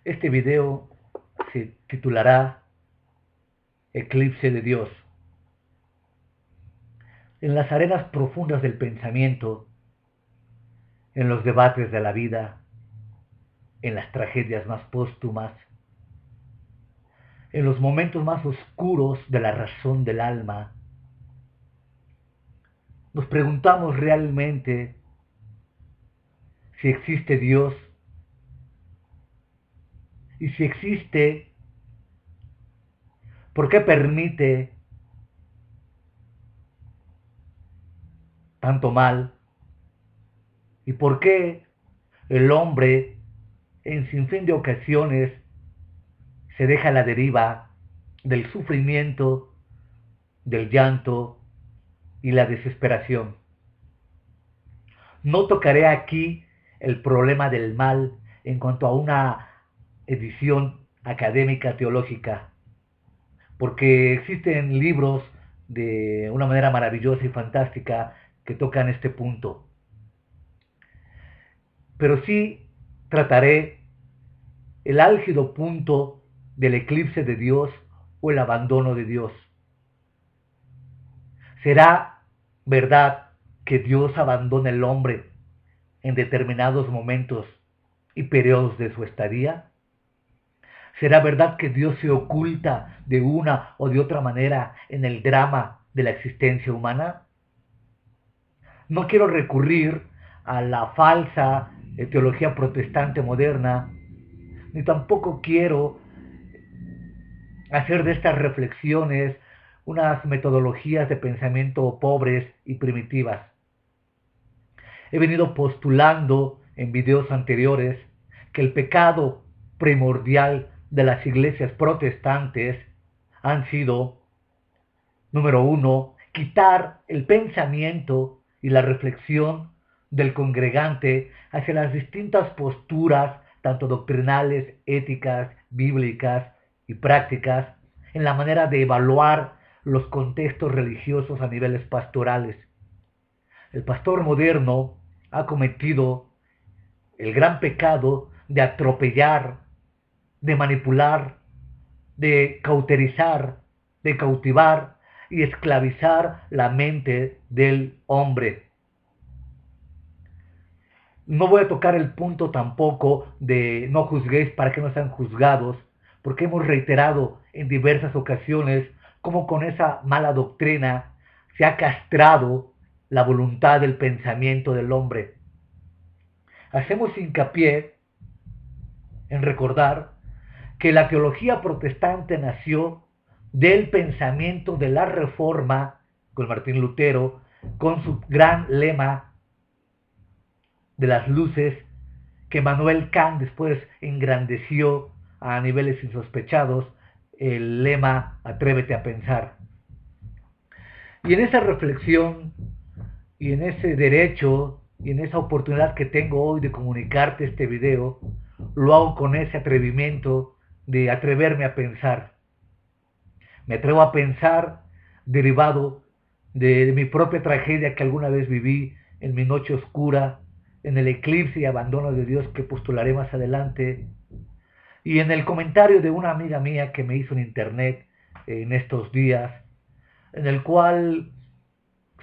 Este video se titulará Eclipse de Dios. En las arenas profundas del pensamiento, en los debates de la vida, en las tragedias más póstumas, en los momentos más oscuros de la razón del alma, nos preguntamos realmente si existe Dios y si existe, ¿por qué permite tanto mal? ¿Y por qué el hombre en sinfín de ocasiones se deja a la deriva del sufrimiento, del llanto y la desesperación? No tocaré aquí el problema del mal en cuanto a una edición académica teológica, porque existen libros de una manera maravillosa y fantástica que tocan este punto. Pero sí trataré el álgido punto del eclipse de Dios o el abandono de Dios. ¿Será verdad que Dios abandona al hombre en determinados momentos y periodos de su estadía? ¿Será verdad que Dios se oculta de una o de otra manera en el drama de la existencia humana? No quiero recurrir a la falsa teología protestante moderna, ni tampoco quiero hacer de estas reflexiones unas metodologías de pensamiento pobres y primitivas. He venido postulando en videos anteriores que el pecado primordial de las iglesias protestantes han sido, número uno, quitar el pensamiento y la reflexión del congregante hacia las distintas posturas, tanto doctrinales, éticas, bíblicas y prácticas, en la manera de evaluar los contextos religiosos a niveles pastorales. El pastor moderno ha cometido el gran pecado de atropellar, de manipular, de cauterizar, de cautivar y esclavizar la mente del hombre. No voy a tocar el punto tampoco de no juzguéis para que no sean juzgados, porque hemos reiterado en diversas ocasiones cómo con esa mala doctrina se ha castrado la voluntad del pensamiento del hombre. Hacemos hincapié en recordar que la teología protestante nació del pensamiento de la Reforma con Martín Lutero, con su gran lema de las luces que Manuel Kant después engrandeció a niveles insospechados, el lema Atrévete a pensar. Y en esa reflexión y en ese derecho y en esa oportunidad que tengo hoy de comunicarte este video, lo hago con ese atrevimiento de atreverme a pensar. Me atrevo a pensar derivado de mi propia tragedia que alguna vez viví en mi noche oscura, en el eclipse y abandono de Dios que postularé más adelante, y en el comentario de una amiga mía que me hizo en internet en estos días, en el cual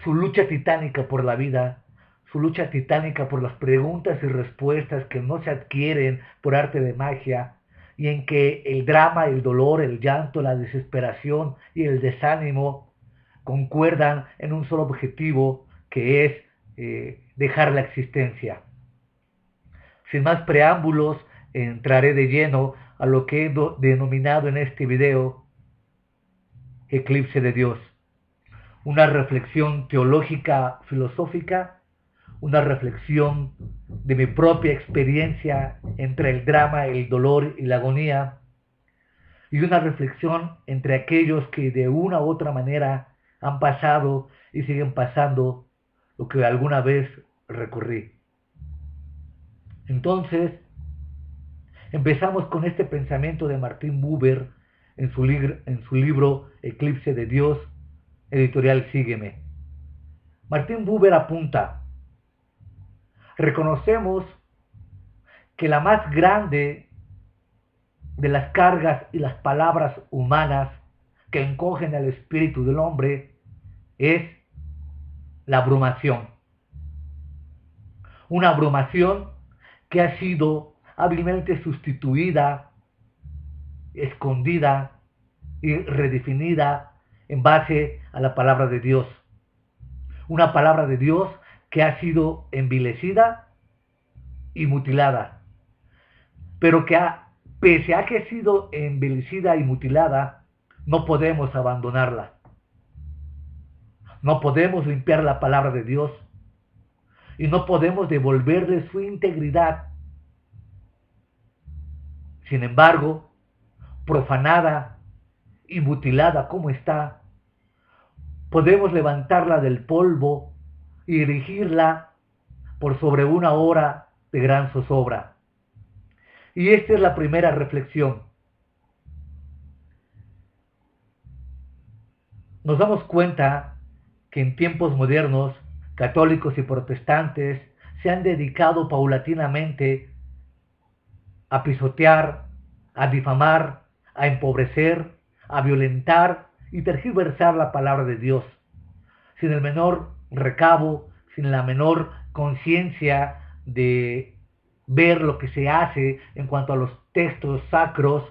su lucha titánica por la vida, su lucha titánica por las preguntas y respuestas que no se adquieren por arte de magia, y en que el drama, el dolor, el llanto, la desesperación y el desánimo concuerdan en un solo objetivo, que es dejar la existencia. Sin más preámbulos, entraré de lleno a lo que he denominado en este video Eclipse de Dios. Una reflexión teológica, filosófica, una reflexión de mi propia experiencia entre el drama, el dolor y la agonía, y una reflexión entre aquellos que de una u otra manera han pasado y siguen pasando lo que alguna vez recorrí. Entonces, empezamos con este pensamiento de Martin Buber en su libro Eclipse de Dios, editorial Sígueme. Martin Buber apunta: reconocemos que la más grande de las cargas y las palabras humanas que encogen al espíritu del hombre es la abrumación. Una abrumación que ha sido hábilmente sustituida, escondida y redefinida en base a la palabra de Dios. Una palabra de Dios que ha sido envilecida y mutilada, pero que pese a que ha sido envilecida y mutilada, no podemos abandonarla. No podemos limpiar la palabra de Dios y no podemos devolverle su integridad. Sin embargo, profanada y mutilada como está, podemos levantarla del polvo y erigirla por sobre una hora de gran zozobra. Y esta es la primera reflexión. Nos damos cuenta que en tiempos modernos, católicos y protestantes se han dedicado paulatinamente a pisotear, a difamar, a empobrecer, a violentar y tergiversar la palabra de Dios, sin el menor recabo, sin la menor conciencia de ver lo que se hace en cuanto a los textos sacros.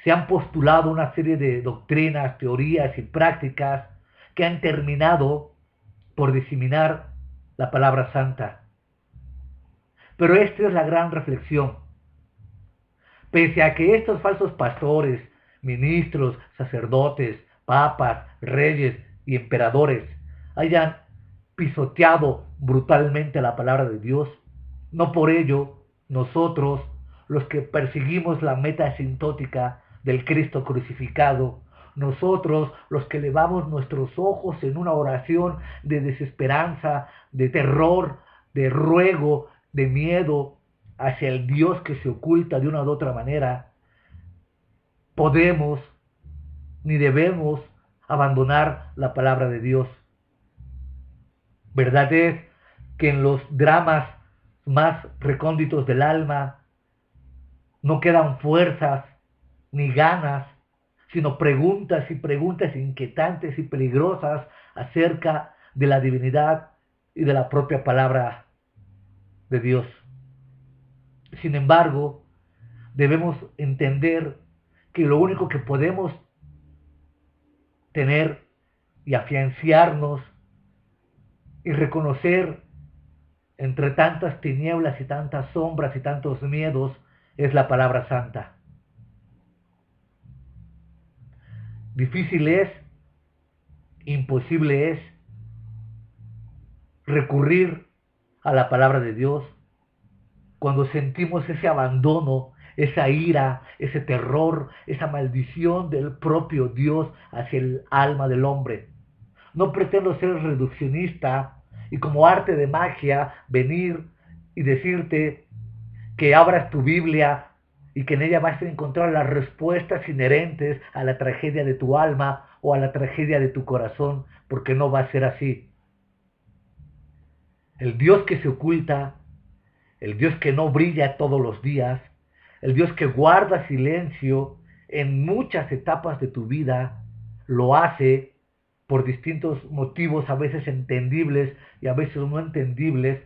Se han postulado una serie de doctrinas, teorías y prácticas que han terminado por diseminar la palabra santa. Pero esta es la gran reflexión. Pese a que estos falsos pastores, ministros, sacerdotes, papas, reyes y emperadores hayan pisoteado brutalmente la palabra de Dios, no por ello nosotros, los que perseguimos la meta asintótica del Cristo crucificado, nosotros los que elevamos nuestros ojos en una oración de desesperanza, de terror, de ruego, de miedo hacia el Dios que se oculta de una u otra manera, podemos ni debemos abandonar la palabra de Dios. Verdad es que en los dramas más recónditos del alma no quedan fuerzas ni ganas, sino preguntas y preguntas inquietantes y peligrosas acerca de la divinidad y de la propia palabra de Dios. Sin embargo, debemos entender que lo único que podemos tener y afianzarnos y reconocer entre tantas tinieblas y tantas sombras y tantos miedos es la palabra santa. Difícil es, imposible es recurrir a la palabra de Dios cuando sentimos ese abandono, esa ira, ese terror, esa maldición del propio Dios hacia el alma del hombre. No pretendo ser reduccionista y como arte de magia venir y decirte que abras tu Biblia y que en ella vas a encontrar las respuestas inherentes a la tragedia de tu alma o a la tragedia de tu corazón, porque no va a ser así. El Dios que se oculta, el Dios que no brilla todos los días, el Dios que guarda silencio en muchas etapas de tu vida, lo hace por distintos motivos, a veces entendibles y a veces no entendibles,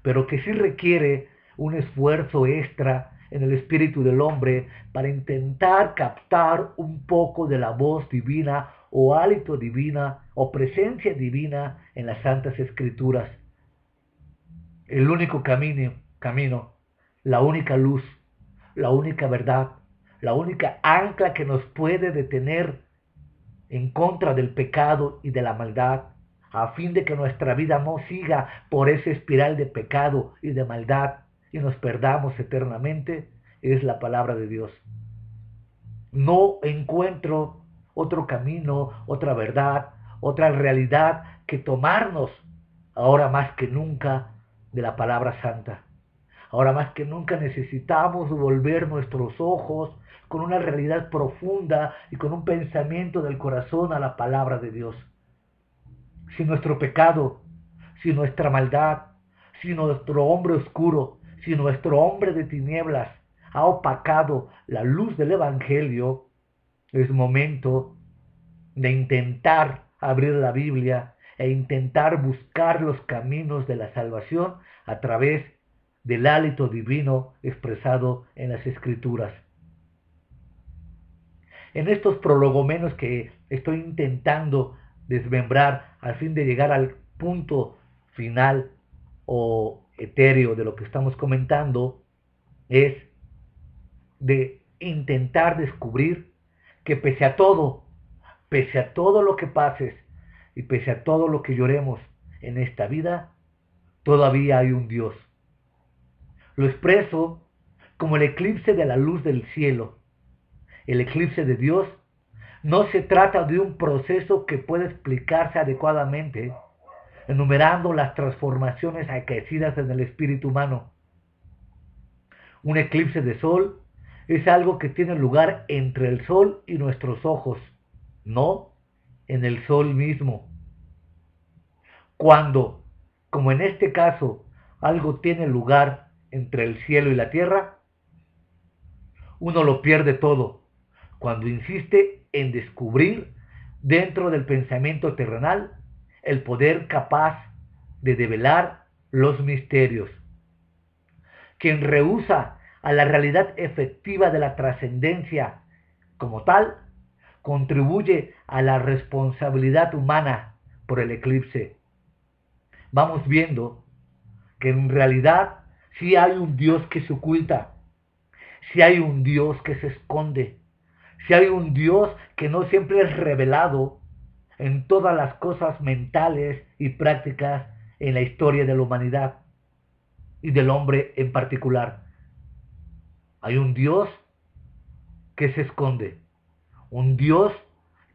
pero que sí requiere un esfuerzo extra en el espíritu del hombre para intentar captar un poco de la voz divina o hálito divina o presencia divina en las Santas Escrituras. El único camino, la única luz, la única verdad, la única ancla que nos puede detener en contra del pecado y de la maldad, a fin de que nuestra vida no siga por esa espiral de pecado y de maldad y nos perdamos eternamente, es la palabra de Dios. No encuentro otro camino, otra verdad, otra realidad que tomarnos ahora más que nunca de la palabra santa. Ahora más que nunca necesitamos volver nuestros ojos con una realidad profunda y con un pensamiento del corazón a la palabra de Dios. Si nuestro pecado, si nuestra maldad, si nuestro hombre oscuro, si nuestro hombre de tinieblas ha opacado la luz del Evangelio, es momento de intentar abrir la Biblia e intentar buscar los caminos de la salvación a través del hálito divino expresado en las Escrituras. En estos prolegomenos que estoy intentando desmembrar al fin de llegar al punto final o etéreo de lo que estamos comentando, es de intentar descubrir que pese a todo lo que pases y pese a todo lo que lloremos en esta vida, todavía hay un Dios. Lo expreso como el eclipse de la luz del cielo. El eclipse de Dios no se trata de un proceso que puede explicarse adecuadamente enumerando las transformaciones acaecidas en el espíritu humano. Un eclipse de sol es algo que tiene lugar entre el sol y nuestros ojos, no en el sol mismo. Cuando, como en este caso, algo tiene lugar entre el cielo y la tierra, uno lo pierde todo cuando insiste en descubrir dentro del pensamiento terrenal el poder capaz de develar los misterios. Quien rehúsa a la realidad efectiva de la trascendencia como tal, contribuye a la responsabilidad humana por el eclipse. Vamos viendo que en realidad sí hay un Dios que se oculta, sí hay un Dios que se esconde, sí hay un Dios que no siempre es revelado en todas las cosas mentales y prácticas en la historia de la humanidad y del hombre en particular. Hay un Dios que se esconde, un Dios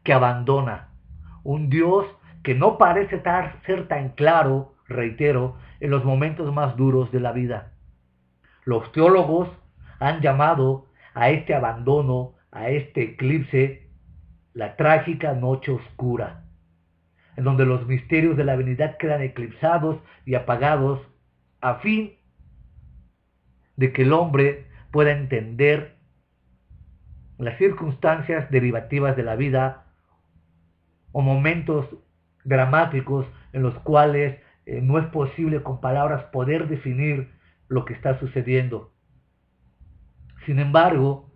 que abandona, un Dios que no parece ser tan claro, reitero, en los momentos más duros de la vida. Los teólogos han llamado a este abandono, a este eclipse, la trágica noche oscura, en donde los misterios de la divinidad quedan eclipsados y apagados a fin de que el hombre pueda entender las circunstancias derivativas de la vida o momentos dramáticos en los cuales no es posible con palabras poder definir lo que está sucediendo. Sin embargo,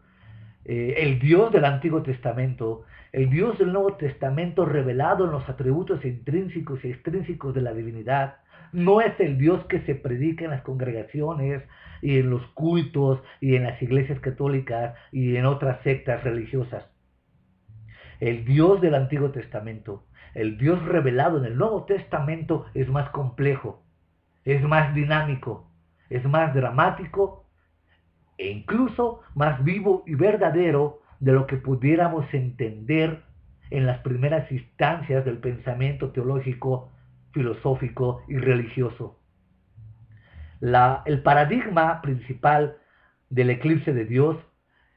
el Dios del Antiguo Testamento, el Dios del Nuevo Testamento revelado en los atributos intrínsecos y extrínsecos de la divinidad, no es el Dios que se predica en las congregaciones y en los cultos y en las iglesias católicas y en otras sectas religiosas. El Dios del Antiguo Testamento, el Dios revelado en el Nuevo Testamento es más complejo, es más dinámico, es más dramático e incluso más vivo y verdadero de lo que pudiéramos entender en las primeras instancias del pensamiento teológico, filosófico y religioso. El paradigma principal del eclipse de Dios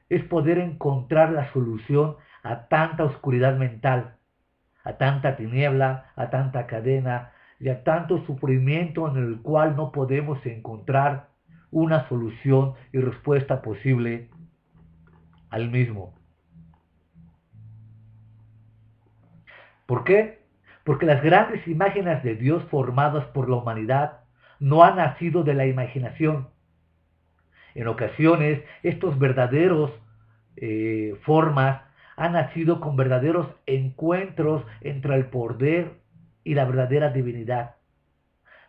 es poder encontrar la solución a tanta oscuridad mental, a tanta tiniebla, a tanta cadena y a tanto sufrimiento en el cual no podemos encontrar una solución y respuesta posible al mismo. ¿Por qué? Porque las grandes imágenes de Dios formadas por la humanidad no han nacido de la imaginación. En ocasiones, estos verdaderos formas han nacido con verdaderos encuentros entre el poder y la verdadera divinidad.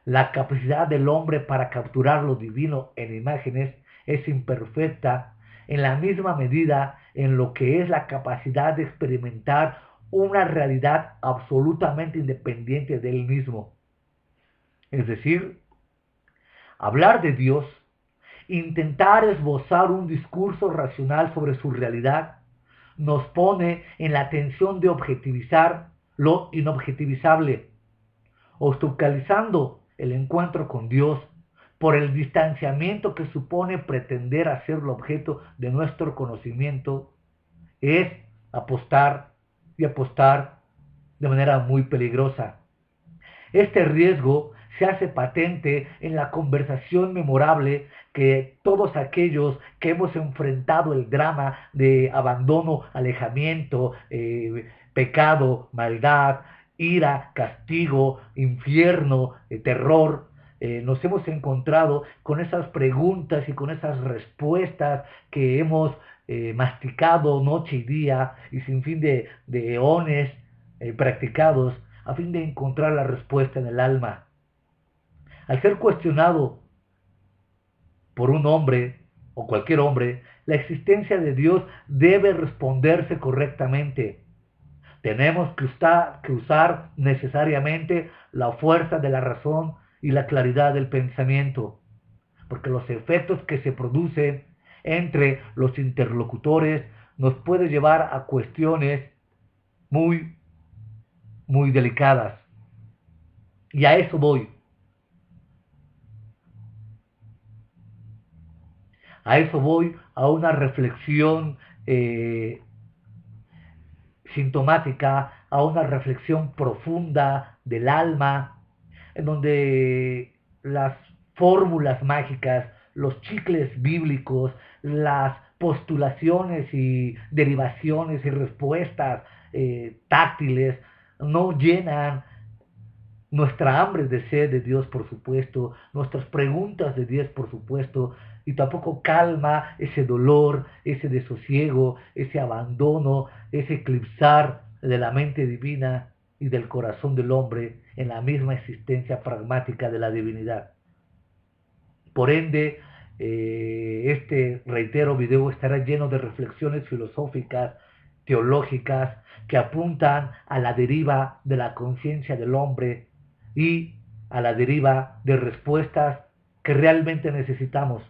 La capacidad del hombre para capturar lo divino en imágenes es imperfecta en la misma medida en lo que es la capacidad de experimentar una realidad absolutamente independiente de él mismo. Es decir, hablar de Dios, intentar esbozar un discurso racional sobre su realidad, nos pone en la tensión de objetivizar lo inobjetivizable, obstaculizando el encuentro con Dios por el distanciamiento que supone pretender hacerlo objeto de nuestro conocimiento, es apostar y apostar de manera muy peligrosa. Este riesgo se hace patente en la conversación memorable que todos aquellos que hemos enfrentado el drama de abandono, alejamiento, pecado, maldad, ira, castigo, infierno, terror, nos hemos encontrado con esas preguntas y con esas respuestas que hemos masticado noche y día y sin fin de eones practicados a fin de encontrar la respuesta en el alma. Al ser cuestionado por un hombre o cualquier hombre, la existencia de Dios debe responderse correctamente. Tenemos que usar necesariamente la fuerza de la razón y la claridad del pensamiento, porque los efectos que se producen entre los interlocutores nos puede llevar a cuestiones muy, muy delicadas. Y a eso voy. A eso voy, a una reflexión sintomática, a una reflexión profunda del alma, en donde las fórmulas mágicas, los chicles bíblicos, las postulaciones y derivaciones y respuestas táctiles no llenan nuestra hambre de sed de Dios, por supuesto, nuestras preguntas de Dios, por supuesto, y tampoco calma ese dolor, ese desosiego, ese abandono, ese eclipsar de la mente divina y del corazón del hombre en la misma existencia pragmática de la divinidad. Por ende, este, reitero, video estará lleno de reflexiones filosóficas, teológicas, que apuntan a la deriva de la conciencia del hombre y a la deriva de respuestas que realmente necesitamos.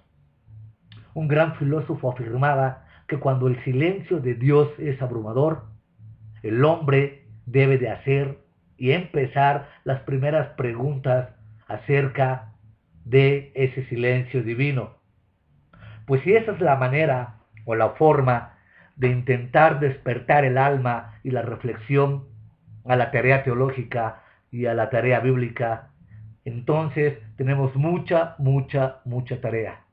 Un gran filósofo afirmaba que cuando el silencio de Dios es abrumador, el hombre debe de hacer y empezar las primeras preguntas acerca de ese silencio divino. Pues si esa es la manera o la forma de intentar despertar el alma y la reflexión a la tarea teológica y a la tarea bíblica, entonces tenemos mucha tarea.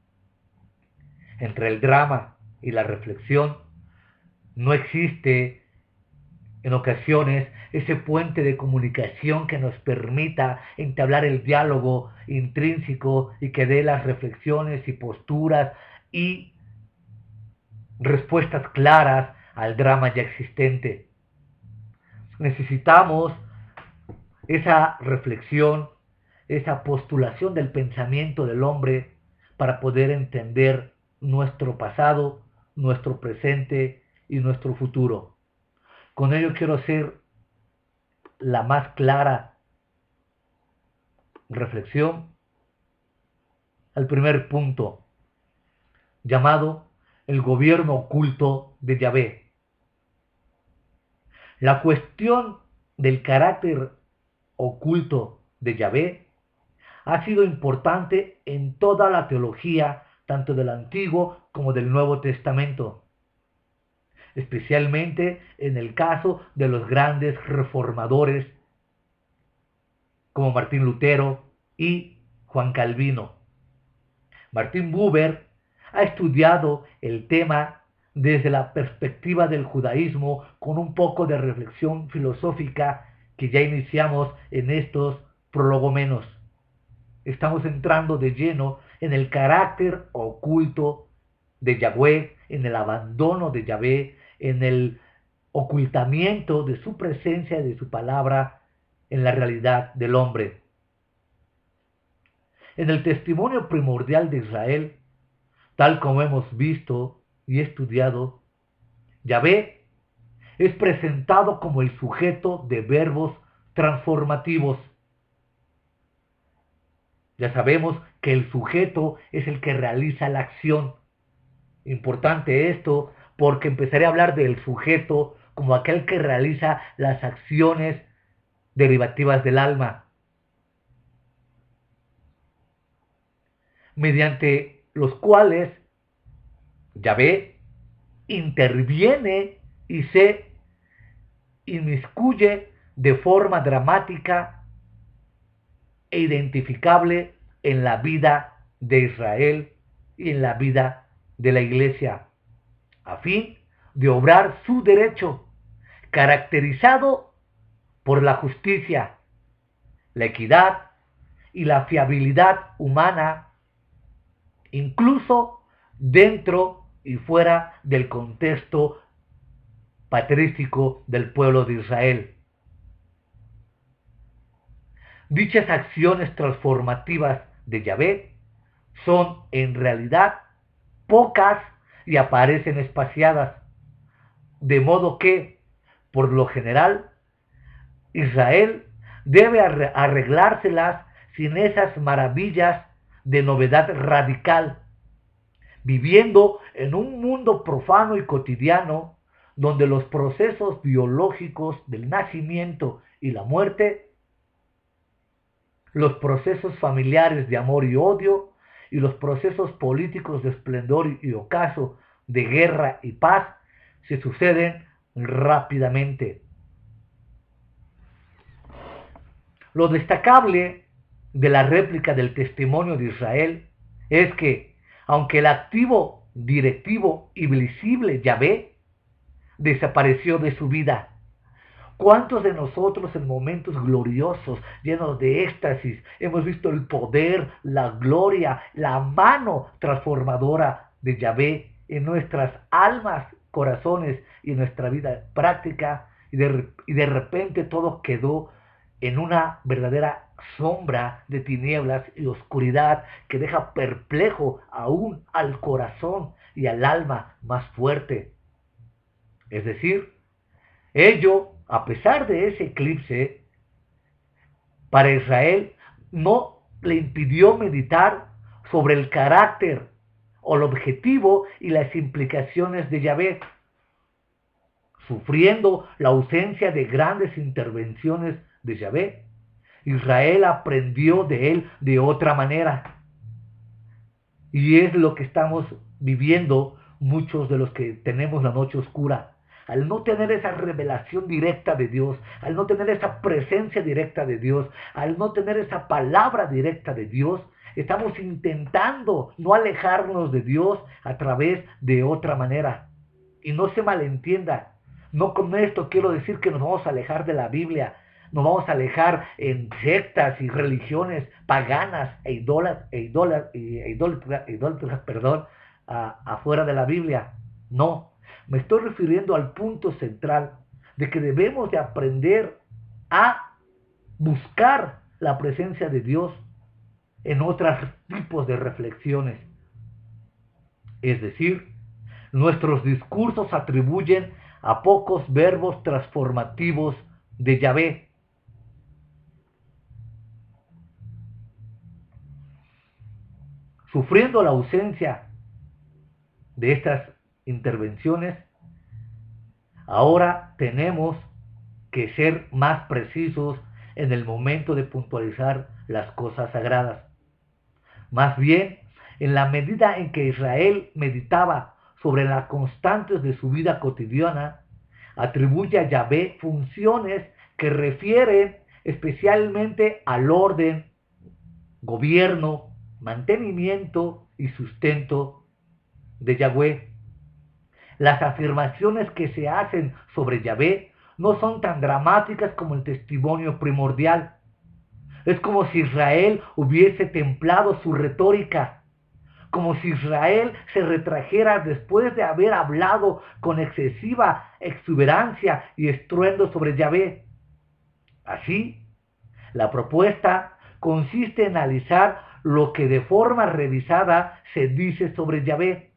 Entre el drama y la reflexión no existe en ocasiones ese puente de comunicación que nos permita entablar el diálogo intrínseco y que dé las reflexiones y posturas y respuestas claras al drama ya existente. Necesitamos esa reflexión, esa postulación del pensamiento del hombre para poder entender nuestro pasado, nuestro presente y nuestro futuro. Con ello quiero hacer la más clara reflexión al primer punto, llamado el gobierno oculto de Yahvé. La cuestión del carácter oculto de Yahvé ha sido importante en toda la teología, tanto del Antiguo como del Nuevo Testamento, especialmente en el caso de los grandes reformadores como Martín Lutero y Juan Calvino. Martin Buber ha estudiado el tema desde la perspectiva del judaísmo con un poco de reflexión filosófica que ya iniciamos en estos prolegomenos. Estamos entrando de lleno en el carácter oculto de Yahweh, en el abandono de Yahvé, en el ocultamiento de su presencia y de su palabra en la realidad del hombre. En el testimonio primordial de Israel, tal como hemos visto y estudiado, Yahvé es presentado como el sujeto de verbos transformativos. Ya sabemos que el sujeto es el que realiza la acción. Importante esto porque empezaré a hablar del sujeto como aquel que realiza las acciones derivativas del alma, mediante los cuales Yahvé interviene y se inmiscuye de forma dramática e identificable en la vida de Israel y en la vida de la iglesia, a fin de obrar su derecho, caracterizado por la justicia, la equidad y la fiabilidad humana, incluso dentro y fuera del contexto patrístico del pueblo de Israel. Dichas acciones transformativas de Yahvé son en realidad pocas y aparecen espaciadas, de modo que, por lo general, Israel debe arreglárselas sin esas maravillas de novedad radical, viviendo en un mundo profano y cotidiano donde los procesos biológicos del nacimiento y la muerte, los procesos familiares de amor y odio, y los procesos políticos de esplendor y ocaso, de guerra y paz, se suceden rápidamente. Lo destacable de la réplica del testimonio de Israel es que, aunque el activo, directivo y visible Yahvé desapareció de su vida, ¿cuántos de nosotros en momentos gloriosos, llenos de éxtasis, hemos visto el poder, la gloria, la mano transformadora de Yahvé en nuestras almas, corazones y en nuestra vida práctica? Y de repente todo quedó en una verdadera sombra de tinieblas y oscuridad que deja perplejo aún al corazón y al alma más fuerte. Es decir, ello, a pesar de ese eclipse, para Israel no le impidió meditar sobre el carácter o el objetivo y las implicaciones de Yahvé, sufriendo la ausencia de grandes intervenciones de Yahvé. Israel aprendió de él de otra manera. Y es lo que estamos viviendo muchos de los que tenemos la noche oscura. Al no tener esa revelación directa de Dios, al no tener esa presencia directa de Dios, al no tener esa palabra directa de Dios, estamos intentando no alejarnos de Dios a través de otra manera. Y no se malentienda, no con esto quiero decir que nos vamos a alejar de la Biblia, nos vamos a alejar en sectas y religiones paganas e idólatras, afuera de la Biblia. No, me estoy refiriendo al punto central de que debemos de aprender a buscar la presencia de Dios en otros tipos de reflexiones. Es decir, nuestros discursos atribuyen a pocos verbos transformativos de Yahvé. Sufriendo la ausencia de estas intervenciones, ahora tenemos que ser más precisos en el momento de puntualizar las cosas sagradas. Más bien, en la medida en que Israel meditaba sobre las constantes de su vida cotidiana, atribuye a Yahvé funciones que refieren especialmente al orden, gobierno, mantenimiento y sustento de Yahvé. Las afirmaciones que se hacen sobre Yahvé no son tan dramáticas como el testimonio primordial. Es como si Israel hubiese templado su retórica, como si Israel se retrajera después de haber hablado con excesiva exuberancia y estruendo sobre Yahvé. Así, la propuesta consiste en analizar lo que de forma revisada se dice sobre Yahvé,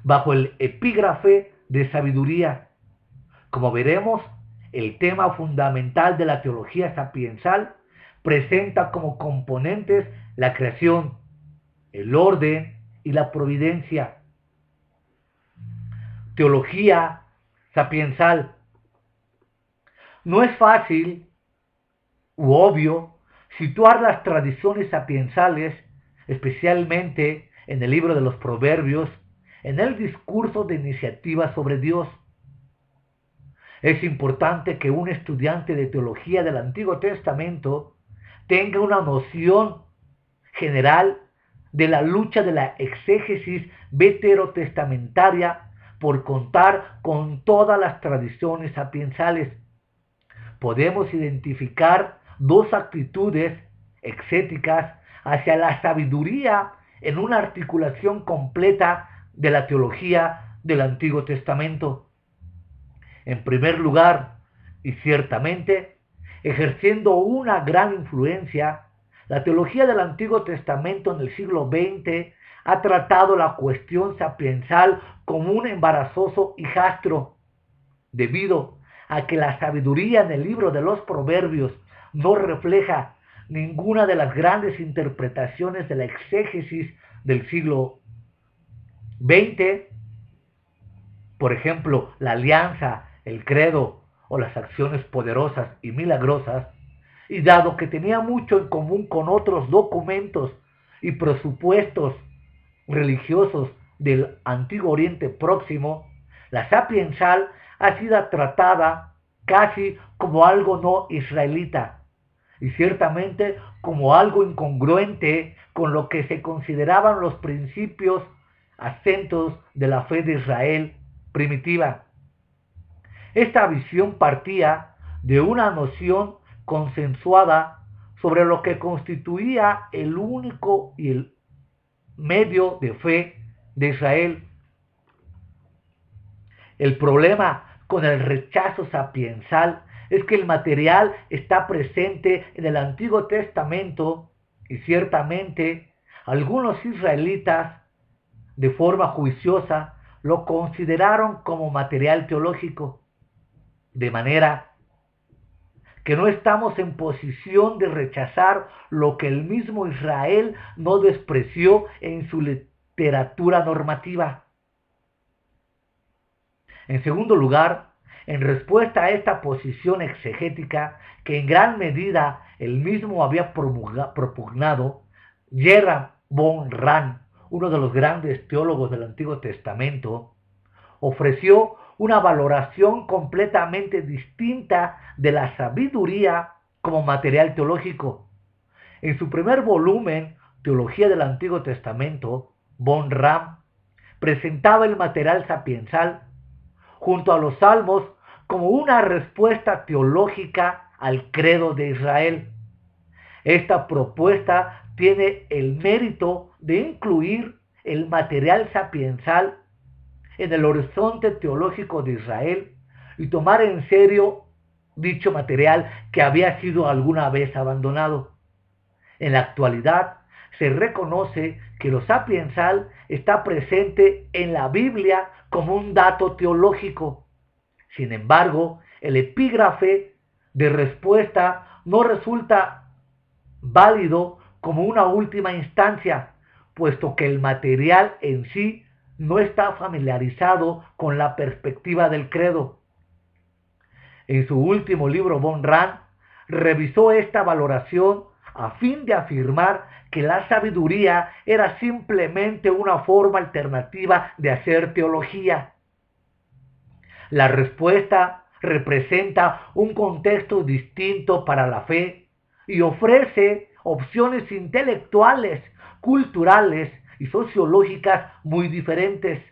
bajo el epígrafe de sabiduría. Como veremos, el tema fundamental de la teología sapiensal presenta como componentes la creación, el orden y la providencia. Teología sapiensal. No es fácil u obvio situar las tradiciones sapiensales, especialmente en el libro de los Proverbios, en el discurso de iniciativa sobre Dios. Es importante que un estudiante de teología del Antiguo Testamento tenga una noción general de la lucha de la exégesis veterotestamentaria por contar con todas las tradiciones sapiensales. Podemos identificar dos actitudes exéticas hacia la sabiduría en una articulación completa de la teología del Antiguo Testamento. En primer lugar, y ciertamente, ejerciendo una gran influencia, la teología del Antiguo Testamento en el siglo XX ha tratado la cuestión sapiensal como un embarazoso hijastro, debido a que la sabiduría en el libro de los Proverbios no refleja ninguna de las grandes interpretaciones de la exégesis del siglo XX, por ejemplo, la alianza, el credo o las acciones poderosas y milagrosas, y dado que tenía mucho en común con otros documentos y presupuestos religiosos del Antiguo Oriente Próximo, la sapiensal ha sido tratada casi como algo no israelita y ciertamente como algo incongruente con lo que se consideraban los principios acentos de la fe de Israel primitiva. Esta visión partía de una noción consensuada sobre lo que constituía el único y el medio de fe de Israel. El problema con el rechazo sapiensal es que el material está presente en el Antiguo Testamento y ciertamente algunos israelitas de forma juiciosa lo consideraron como material teológico, de manera que no estamos en posición de rechazar lo que el mismo Israel no despreció en su literatura normativa. En segundo lugar, en respuesta a esta posición exegética que en gran medida el mismo había propugnado, Gerhard von Rahn, uno de los grandes teólogos del Antiguo Testamento, ofreció una valoración completamente distinta de la sabiduría como material teológico. En su primer volumen, Teología del Antiguo Testamento, von Rahn presentaba el material sapiensal junto a los salmos como una respuesta teológica al credo de Israel. Esta propuesta tiene el mérito de incluir el material sapiensal en el horizonte teológico de Israel y tomar en serio dicho material que había sido alguna vez abandonado. En la actualidad se reconoce que lo sapiensal está presente en la Biblia como un dato teológico. Sin embargo, el epígrafe de respuesta no resulta válido como una última instancia, puesto que el material en sí no está familiarizado con la perspectiva del credo. En su último libro, von Rahn revisó esta valoración a fin de afirmar que la sabiduría era simplemente una forma alternativa de hacer teología. La respuesta representa un contexto distinto para la fe y ofrece opciones intelectuales, culturales y sociológicas muy diferentes.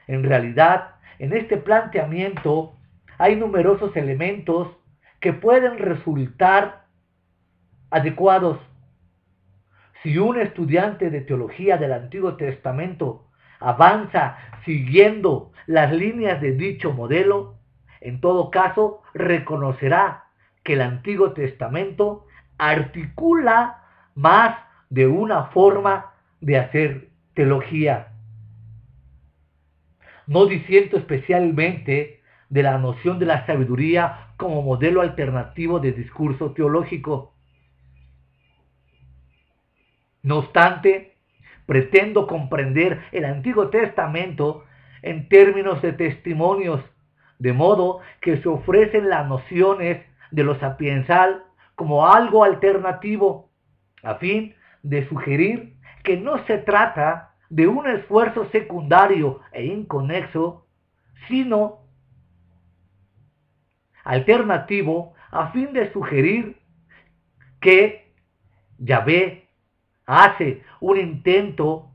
En realidad, en este planteamiento hay numerosos elementos que pueden resultar adecuados. Si un estudiante de teología del Antiguo Testamento avanza siguiendo las líneas de dicho modelo, en todo caso reconocerá que el Antiguo Testamento articula más de una forma de hacer teología. No disiento especialmente de la noción de la sabiduría como modelo alternativo de discurso teológico. No obstante, pretendo comprender el Antiguo Testamento en términos de testimonios, de modo que se ofrecen las nociones de lo sapiensal como algo alternativo, a fin de sugerir que no se trata de un esfuerzo secundario e inconexo, sino alternativo, a fin de sugerir que Yahvé hace un intento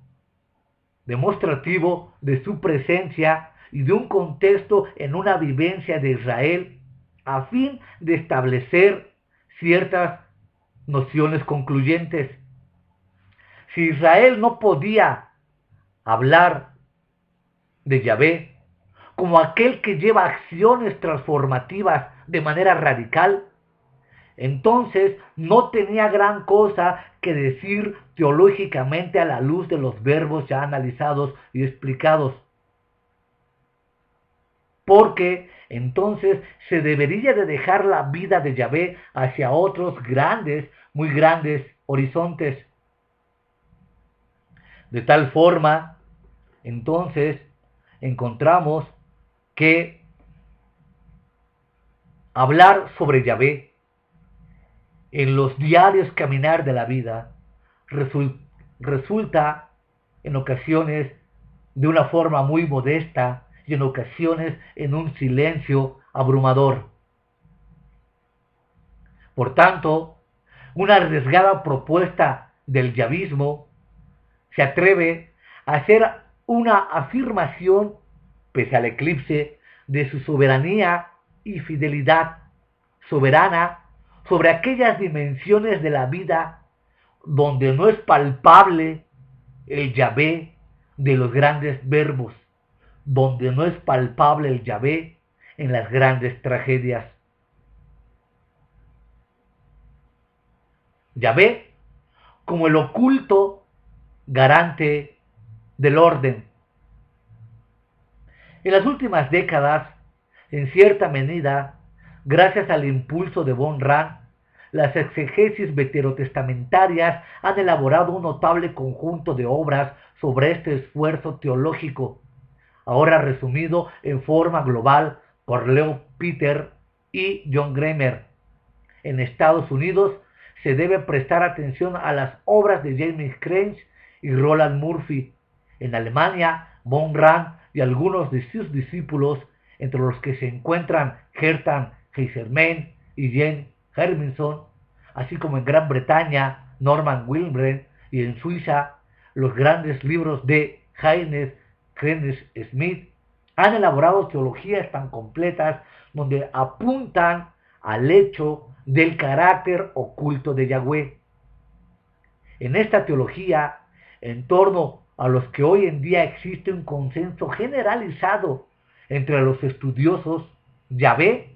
demostrativo de su presencia y de un contexto en una vivencia de Israel a fin de establecer ciertas nociones concluyentes. Si Israel no podía hablar de Yahvé como aquel que lleva acciones transformativas de manera radical, entonces no tenía gran cosa que decir teológicamente a la luz de los verbos ya analizados y explicados. Porque entonces se debería de dejar la vida de Yahvé hacia otros grandes, muy grandes horizontes. De tal forma, entonces, encontramos que hablar sobre Yahvé en los diarios caminar de la vida resulta en ocasiones de una forma muy modesta y en ocasiones en un silencio abrumador. Por tanto, una arriesgada propuesta del yavismo se atreve a hacer una afirmación, pese al eclipse, de su soberanía y fidelidad soberana sobre aquellas dimensiones de la vida donde no es palpable el Yahvé de los grandes verbos, donde no es palpable el Yahvé en las grandes tragedias. Yahvé como el oculto garante del orden. En las últimas décadas, en cierta medida, gracias al impulso de von Rahn, las exegesis veterotestamentarias han elaborado un notable conjunto de obras sobre este esfuerzo teológico, ahora resumido en forma global por Leo Peter y John Greimer. En Estados Unidos se debe prestar atención a las obras de James Cranch y Roland Murphy. En Alemania, von Rahn y algunos de sus discípulos, entre los que se encuentran Hermann Heiserman y Jens Hermanson, así como en Gran Bretaña, Norman Wilbrand, y en Suiza, los grandes libros de Heinrich Smith, han elaborado teologías tan completas donde apuntan al hecho del carácter oculto de Yahvé. En esta teología, en torno a los que hoy en día existe un consenso generalizado entre los estudiosos, Yahvé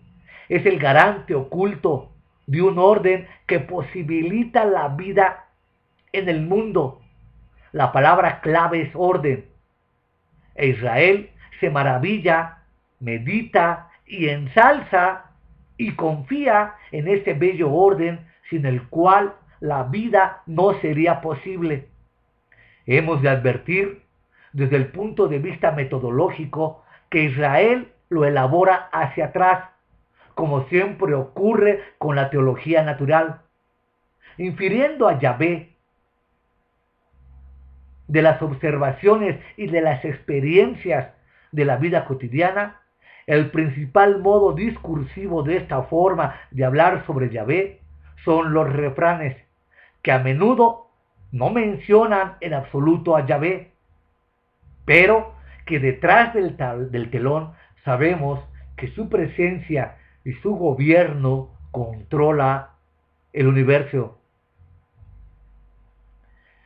es el garante oculto de un orden que posibilita la vida en el mundo. La palabra clave es orden. E Israel se maravilla, medita y ensalza y confía en ese bello orden sin el cual la vida no sería posible. Hemos de advertir desde el punto de vista metodológico que Israel lo elabora hacia atrás, como siempre ocurre con la teología natural, infiriendo a Yahvé de las observaciones y de las experiencias de la vida cotidiana. El principal modo discursivo de esta forma de hablar sobre Yahvé son los refranes, que a menudo no mencionan en absoluto a Yahvé, pero que detrás del telón sabemos que su presencia y su gobierno controla el universo.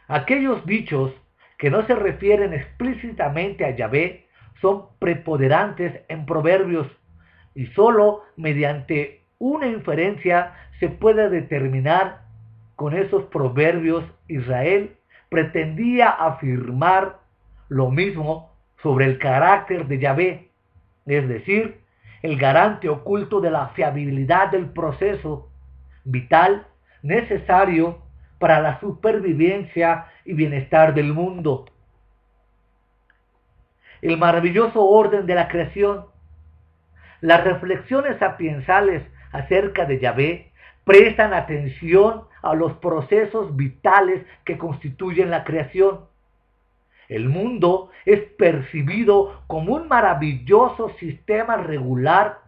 Aquellos dichos que no se refieren explícitamente a Yahvé son preponderantes en Proverbios, y sólo mediante una inferencia se puede determinar con esos proverbios. Israel pretendía afirmar lo mismo sobre el carácter de Yahvé, es decir, el garante oculto de la fiabilidad del proceso vital necesario para la supervivencia y bienestar del mundo. El maravilloso orden de la creación. Las reflexiones sapiensales acerca de Yahvé prestan atención a los procesos vitales que constituyen la creación. El mundo es percibido como un maravilloso sistema regular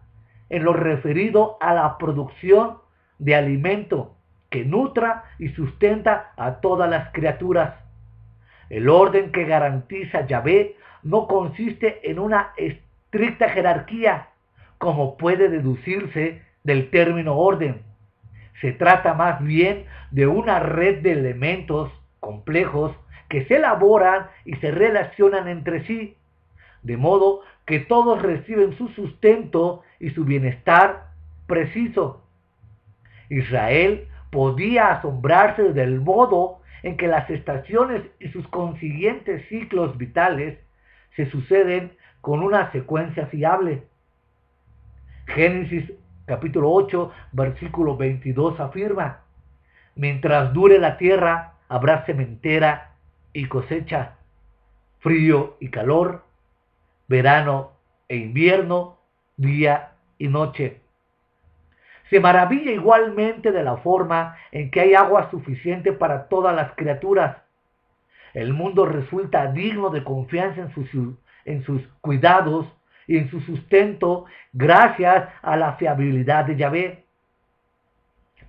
en lo referido a la producción de alimento, que nutra y sustenta a todas las criaturas. El orden que garantiza Yahvé no consiste en una estricta jerarquía, como puede deducirse del término orden. Se trata más bien de una red de elementos complejos que se elaboran y se relacionan entre sí, de modo que todos reciben su sustento y su bienestar preciso. Israel podía asombrarse del modo en que las estaciones y sus consiguientes ciclos vitales se suceden con una secuencia fiable. Génesis capítulo 8, versículo 22 afirma: mientras dure la tierra, habrá sementera y cosecha, frío y calor, verano e invierno, día y noche. Se maravilla igualmente de la forma en que hay agua suficiente para todas las criaturas. El mundo resulta digno de confianza en sus cuidados y en su sustento gracias a la fiabilidad de Yahvé.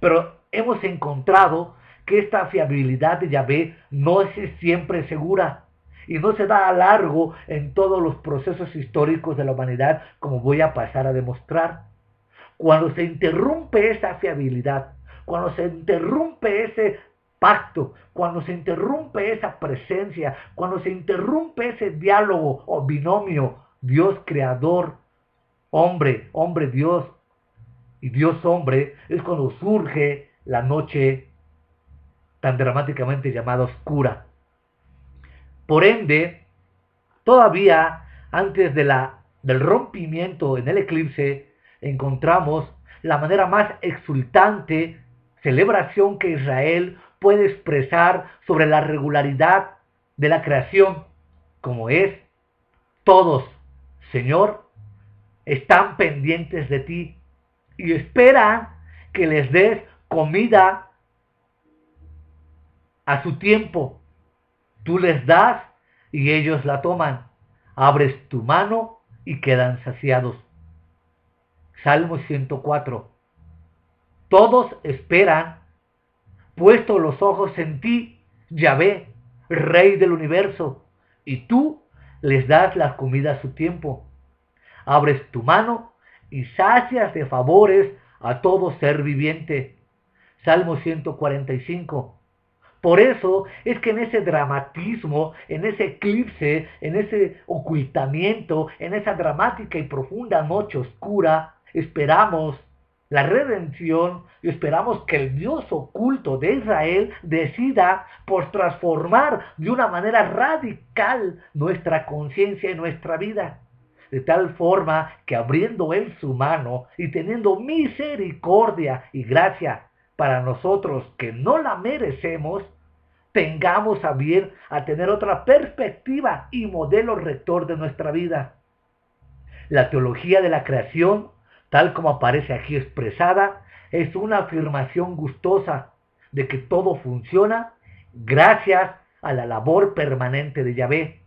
Pero hemos encontrado que esta fiabilidad de Yahvé no es siempre segura y no se da a largo en todos los procesos históricos de la humanidad, como voy a pasar a demostrar. Cuando se interrumpe esa fiabilidad, cuando se interrumpe ese pacto, cuando se interrumpe esa presencia, cuando se interrumpe ese diálogo o binomio Dios creador, hombre, hombre Dios y Dios hombre, es cuando surge la noche tan dramáticamente llamada oscura. Por ende, todavía antes del rompimiento en el eclipse, encontramos la manera más exultante celebración que Israel puede expresar sobre la regularidad de la creación, como es: todos, Señor, están pendientes de ti y esperan que les des comida a su tiempo. Tú les das y ellos la toman. Abres tu mano y quedan saciados. Salmo 104. Todos esperan, puesto los ojos en ti, Yahvé, Rey del universo, y tú les das la comida a su tiempo. Abres tu mano y sacias de favores a todo ser viviente. Salmo 145. Por eso es que en ese dramatismo, en ese eclipse, en ese ocultamiento, en esa dramática y profunda noche oscura, esperamos la redención y esperamos que el Dios oculto de Israel decida por transformar de una manera radical nuestra conciencia y nuestra vida. De tal forma que abriendo Él su mano y teniendo misericordia y gracia para nosotros que no la merecemos, tengamos a bien a tener otra perspectiva y modelo rector de nuestra vida. La teología de la creación, tal como aparece aquí expresada, es una afirmación gustosa de que todo funciona gracias a la labor permanente de Yahvé,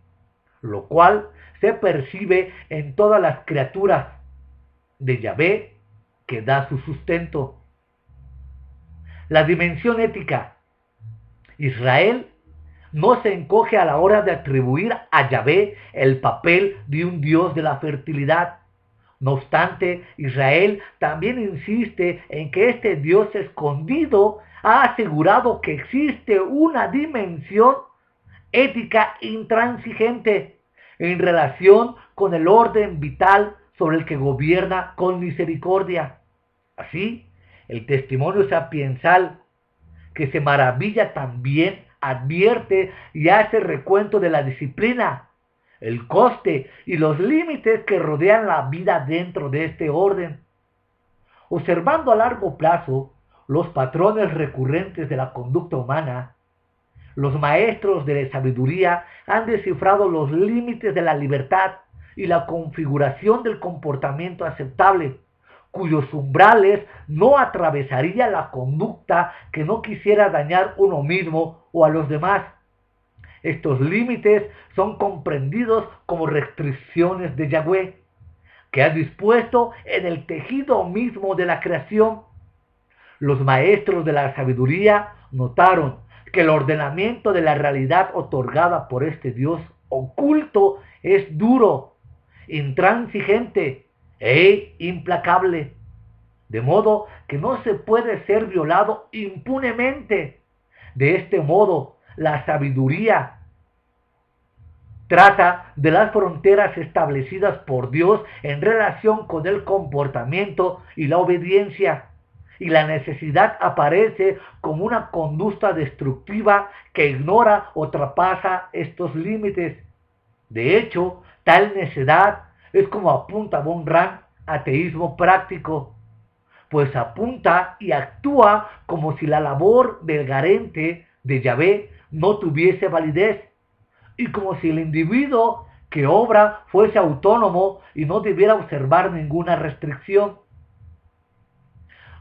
lo cual se percibe en todas las criaturas de Yahvé que da su sustento. La dimensión ética. Israel no se encoge a la hora de atribuir a Yahvé el papel de un Dios de la fertilidad. No obstante, Israel también insiste en que este Dios escondido ha asegurado que existe una dimensión ética intransigente en relación con el orden vital sobre el que gobierna con misericordia. Así, el testimonio sapiensal, que se maravilla también, advierte y hace recuento de la disciplina, el coste y los límites que rodean la vida dentro de este orden. Observando a largo plazo los patrones recurrentes de la conducta humana, los maestros de la sabiduría han descifrado los límites de la libertad y la configuración del comportamiento aceptable, cuyos umbrales no atravesaría la conducta que no quisiera dañar uno mismo o a los demás. Estos límites son comprendidos como restricciones de Yahvé, que ha dispuesto en el tejido mismo de la creación. Los maestros de la sabiduría notaron que el ordenamiento de la realidad otorgada por este Dios oculto es duro, intransigente e implacable, de modo que no se puede ser violado impunemente. De este modo, la sabiduría trata de las fronteras establecidas por Dios en relación con el comportamiento y la obediencia, y la necesidad aparece como una conducta destructiva que ignora o traspasa estos límites. De hecho, tal necedad es como apunta von Randt ateísmo práctico, pues apunta y actúa como si la labor del garante de Yahvé no tuviese validez, y como si el individuo que obra fuese autónomo y no debiera observar ninguna restricción.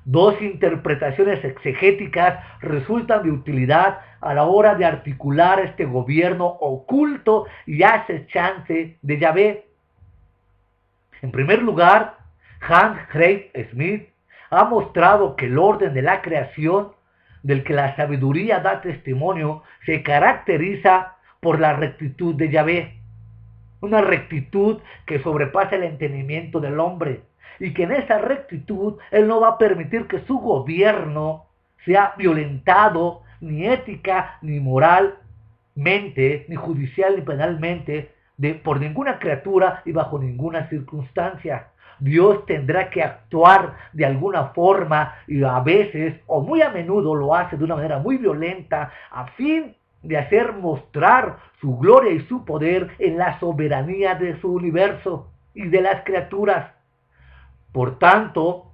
Dos interpretaciones exegéticas resultan de utilidad a la hora de articular este gobierno oculto y acechante de Yahvé. En primer lugar, Hans Craig Smith ha mostrado que el orden de la creación, del que la sabiduría da testimonio, se caracteriza por la rectitud de Yahvé, una rectitud que sobrepasa el entendimiento del hombre, y que en esa rectitud Él no va a permitir que su gobierno sea violentado, ni ética, ni moralmente, ni judicial, ni penalmente, por ninguna criatura y bajo ninguna circunstancia. Dios tendrá que actuar de alguna forma, y a veces, o muy a menudo, lo hace de una manera muy violenta, a fin de hacer mostrar su gloria y su poder en la soberanía de su universo y de las criaturas. Por tanto,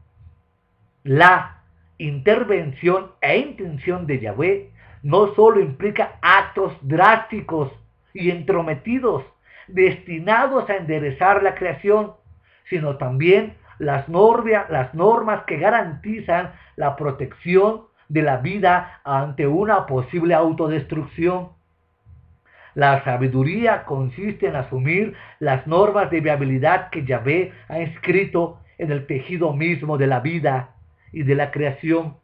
la intervención e intención de Yahvé no solo implica actos drásticos y entrometidos destinados a enderezar la creación, sino también las normas que garantizan la protección de la vida ante una posible autodestrucción. La sabiduría consiste en asumir las normas de viabilidad que Yahvé ha escrito en el tejido mismo de la vida y de la creación.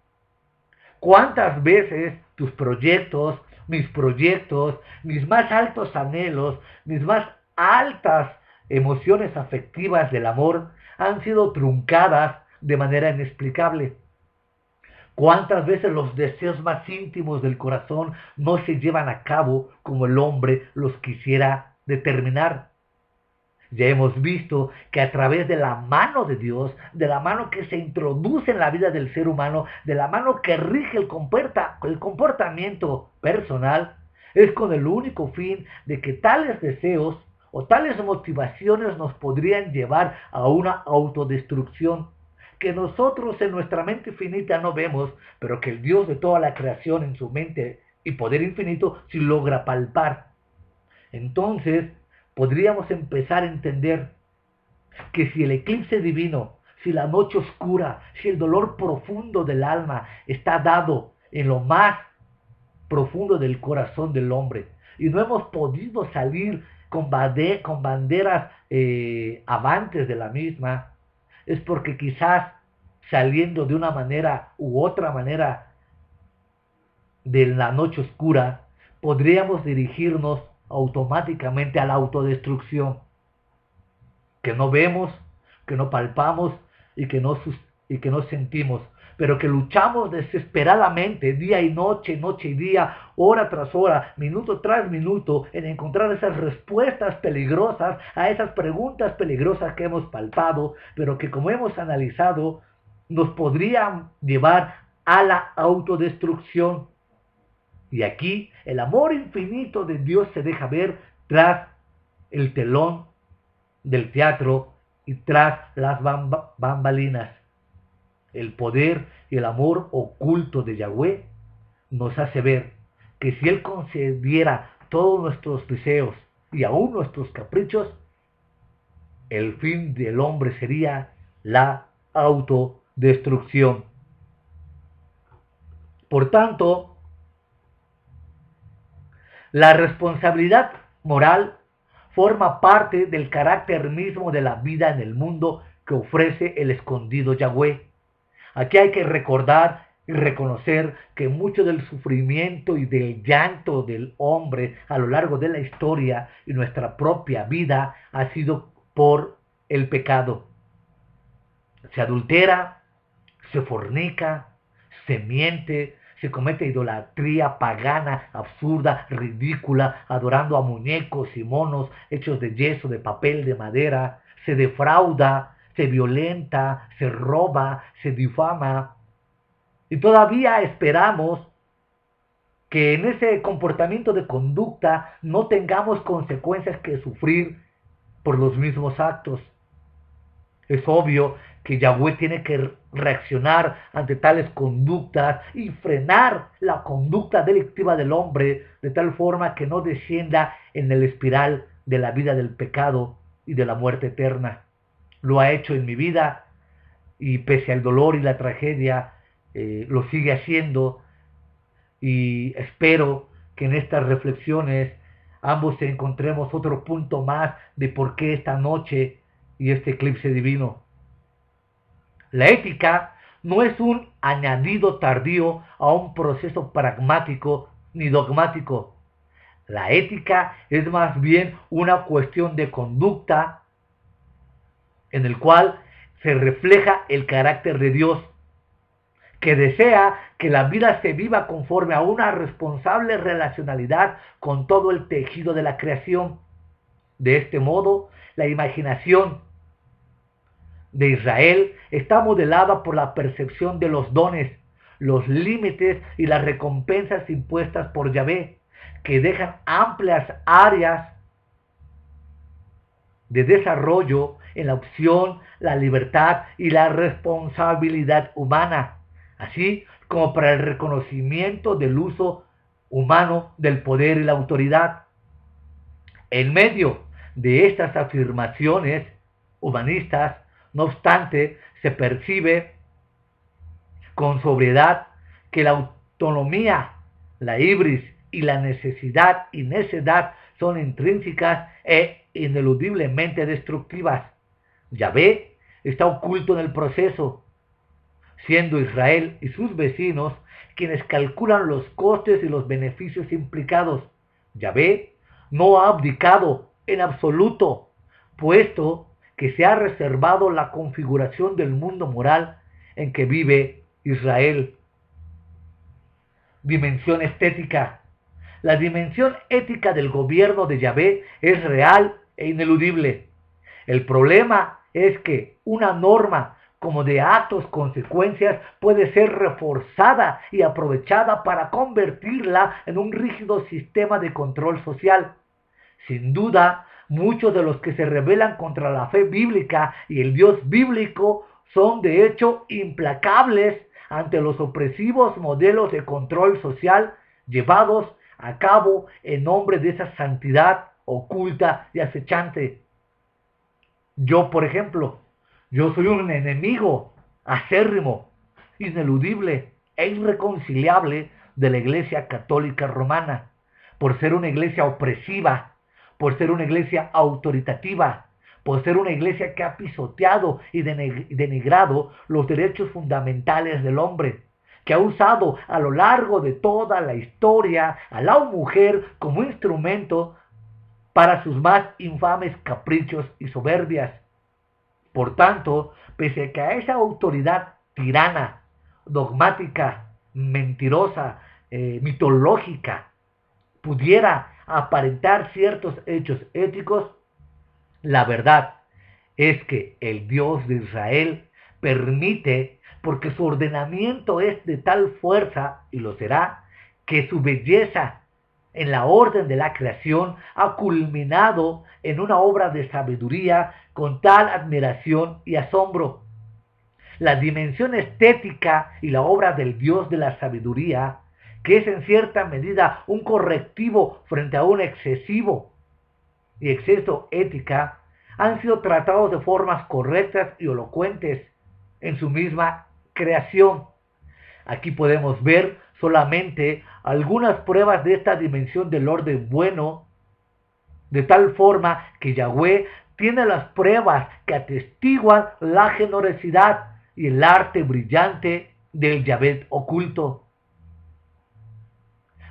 ¿Cuántas veces tus proyectos, mis más altos anhelos, mis más altas emociones afectivas del amor han sido truncadas de manera inexplicable? ¿Cuántas veces los deseos más íntimos del corazón no se llevan a cabo como el hombre los quisiera determinar? Ya hemos visto que a través de la mano de Dios, de la mano que se introduce en la vida del ser humano, de la mano que rige el comportamiento personal, es con el único fin de que tales deseos o tales motivaciones nos podrían llevar a una autodestrucción que nosotros en nuestra mente finita no vemos, pero que el Dios de toda la creación en su mente y poder infinito sí logra palpar. Entonces, podríamos empezar a entender que si el eclipse divino, si la noche oscura, si el dolor profundo del alma está dado en lo más profundo del corazón del hombre, y no hemos podido salir con banderas avantes de la misma, es porque quizás saliendo de una manera u otra manera de la noche oscura, podríamos dirigirnos automáticamente a la autodestrucción, que no vemos, que no palpamos y que no sentimos, pero que luchamos desesperadamente día y noche, noche y día, hora tras hora, minuto tras minuto, en encontrar esas respuestas peligrosas a esas preguntas peligrosas que hemos palpado, pero que, como hemos analizado, nos podrían llevar a la autodestrucción. Y aquí el amor infinito de Dios se deja ver tras el telón del teatro y tras las bambalinas. El poder y el amor oculto de Yahvé nos hace ver que si Él concediera todos nuestros deseos y aún nuestros caprichos, el fin del hombre sería la autodestrucción. Por tanto, la responsabilidad moral forma parte del carácter mismo de la vida en el mundo que ofrece el escondido Yahvé. Aquí hay que recordar y reconocer que mucho del sufrimiento y del llanto del hombre a lo largo de la historia y nuestra propia vida ha sido por el pecado. Se adultera, se fornica, se miente, se comete idolatría pagana, absurda, ridícula, adorando a muñecos y monos hechos de yeso, de papel, de madera, se defrauda, se violenta, se roba, se difama. Y todavía esperamos que en ese comportamiento de conducta no tengamos consecuencias que sufrir por los mismos actos. Es obvio que Yahweh tiene que reaccionar ante tales conductas y frenar la conducta delictiva del hombre de tal forma que no descienda en el espiral de la vida del pecado y de la muerte eterna. Lo ha hecho en mi vida y pese al dolor y la tragedia, lo sigue haciendo, y espero que en estas reflexiones ambos encontremos otro punto más de por qué esta noche y este eclipse divino. La ética no es un añadido tardío a un proceso pragmático ni dogmático. La ética es más bien una cuestión de conducta en el cual se refleja el carácter de Dios, que desea que la vida se viva conforme a una responsable relacionalidad con todo el tejido de la creación. De este modo, la imaginación de Israel está modelada por la percepción de los dones, los límites y las recompensas impuestas por Yahvé, que dejan amplias áreas de desarrollo en la opción, la libertad y la responsabilidad humana, así como para el reconocimiento del uso humano del poder y la autoridad. En medio de estas afirmaciones humanistas, no obstante, se percibe con sobriedad que la autonomía, la ibris y la necesidad y necedad son intrínsecas e ineludiblemente destructivas. Yahvé está oculto en el proceso, siendo Israel y sus vecinos quienes calculan los costes y los beneficios implicados. Yahvé no ha abdicado en absoluto, puesto que se ha reservado la configuración del mundo moral en que vive Israel. Dimensión estética. La dimensión ética del gobierno de Yahvé es real e ineludible. El problema es que una norma como de actos consecuencias puede ser reforzada y aprovechada para convertirla en un rígido sistema de control social. Sin duda, muchos de los que se rebelan contra la fe bíblica y el Dios bíblico son de hecho implacables ante los opresivos modelos de control social llevados a cabo en nombre de esa santidad oculta y acechante. Yo, por ejemplo, yo soy un enemigo acérrimo, ineludible e irreconciliable de la Iglesia Católica Romana, por ser una iglesia opresiva, por ser una iglesia autoritativa, por ser una iglesia que ha pisoteado y denigrado los derechos fundamentales del hombre, que ha usado a lo largo de toda la historia a la mujer como instrumento para sus más infames caprichos y soberbias. Por tanto, pese a que a esa autoridad tirana, dogmática, mentirosa, mitológica, pudiera aparentar ciertos hechos éticos, la verdad es que el Dios de Israel permite, porque su ordenamiento es de tal fuerza, y lo será, que su belleza en la orden de la creación ha culminado en una obra de sabiduría con tal admiración y asombro. La dimensión estética y la obra del Dios de la sabiduría, que es en cierta medida un correctivo frente a un excesivo y exceso ética, han sido tratados de formas correctas y elocuentes en su misma creación. Aquí podemos ver solamente algunas pruebas de esta dimensión del orden bueno, de tal forma que Yahweh tiene las pruebas que atestiguan la generosidad y el arte brillante del Yahvé oculto.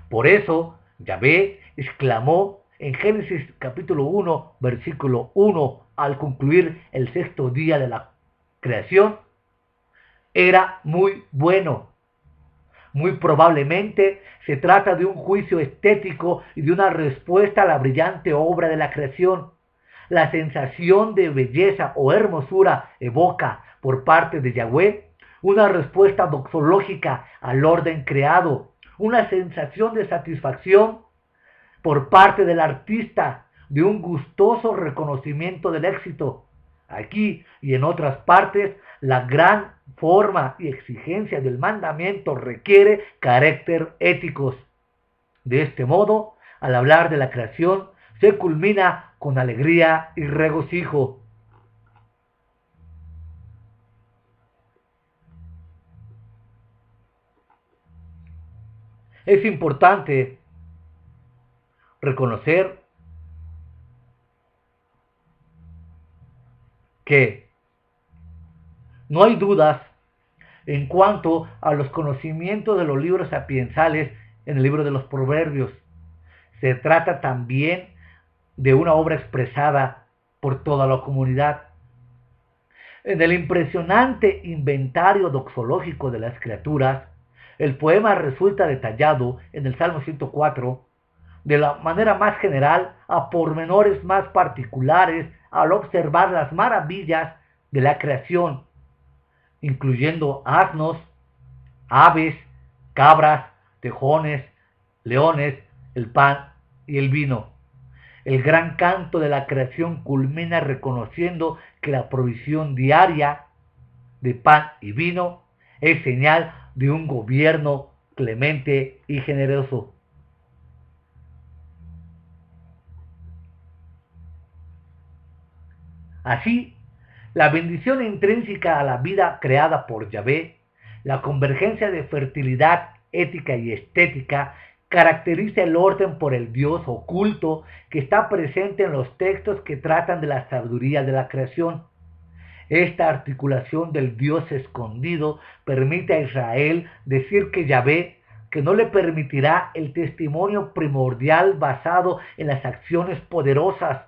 Por eso, Yahvé exclamó en Génesis capítulo 1, versículo 1, al concluir el sexto día de la creación: era muy bueno. Muy probablemente se trata de un juicio estético y de una respuesta a la brillante obra de la creación. La sensación de belleza o hermosura evoca por parte de Yahvé una respuesta doxológica al orden creado, una sensación de satisfacción por parte del artista, de un gustoso reconocimiento del éxito. Aquí y en otras partes, la gran forma y exigencia del mandamiento requiere carácter éticos. De este modo, al hablar de la creación, se culmina con alegría y regocijo. Es importante reconocer que no hay dudas en cuanto a los conocimientos de los libros sapiensales en el libro de los Proverbios. Se trata también de una obra expresada por toda la comunidad. En el impresionante inventario doxológico de las criaturas, el poema resulta detallado en el Salmo 104 de la manera más general, a pormenores más particulares, al observar las maravillas de la creación, incluyendo asnos, aves, cabras, tejones, leones, el pan y el vino. El gran canto de la creación culmina reconociendo que la provisión diaria de pan y vino es señal de un gobierno clemente y generoso. Así, la bendición intrínseca a la vida creada por Yahvé, la convergencia de fertilidad ética y estética, caracteriza el orden por el Dios oculto que está presente en los textos que tratan de la sabiduría de la creación. Esta articulación del Dios escondido permite a Israel decir que Yahvé, que no le permitirá el testimonio primordial basado en las acciones poderosas,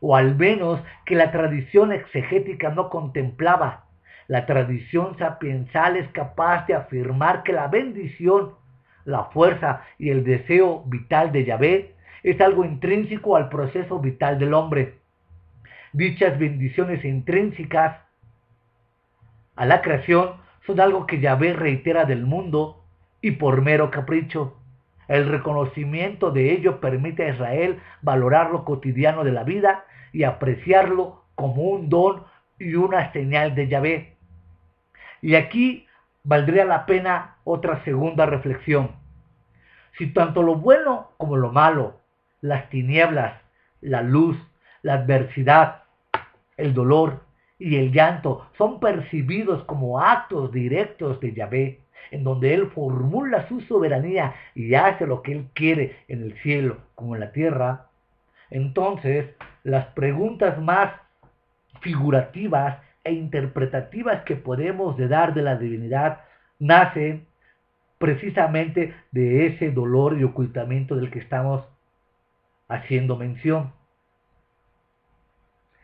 o al menos que la tradición exegética no contemplaba. La tradición sapiensal es capaz de afirmar que la bendición, la fuerza y el deseo vital de Yahvé es algo intrínseco al proceso vital del hombre. Dichas bendiciones intrínsecas a la creación son algo que Yahvé reitera del mundo y por mero capricho. El reconocimiento de ello permite a Israel valorar lo cotidiano de la vida y apreciarlo como un don y una señal de Yahvé. Y aquí valdría la pena otra segunda reflexión. Si tanto lo bueno como lo malo, las tinieblas, la luz, la adversidad, el dolor y el llanto son percibidos como actos directos de Yahvé, en donde Él formula su soberanía y hace lo que Él quiere en el cielo como en la tierra, entonces las preguntas más figurativas e interpretativas que podemos dar de la divinidad nacen precisamente de ese dolor y ocultamiento del que estamos haciendo mención.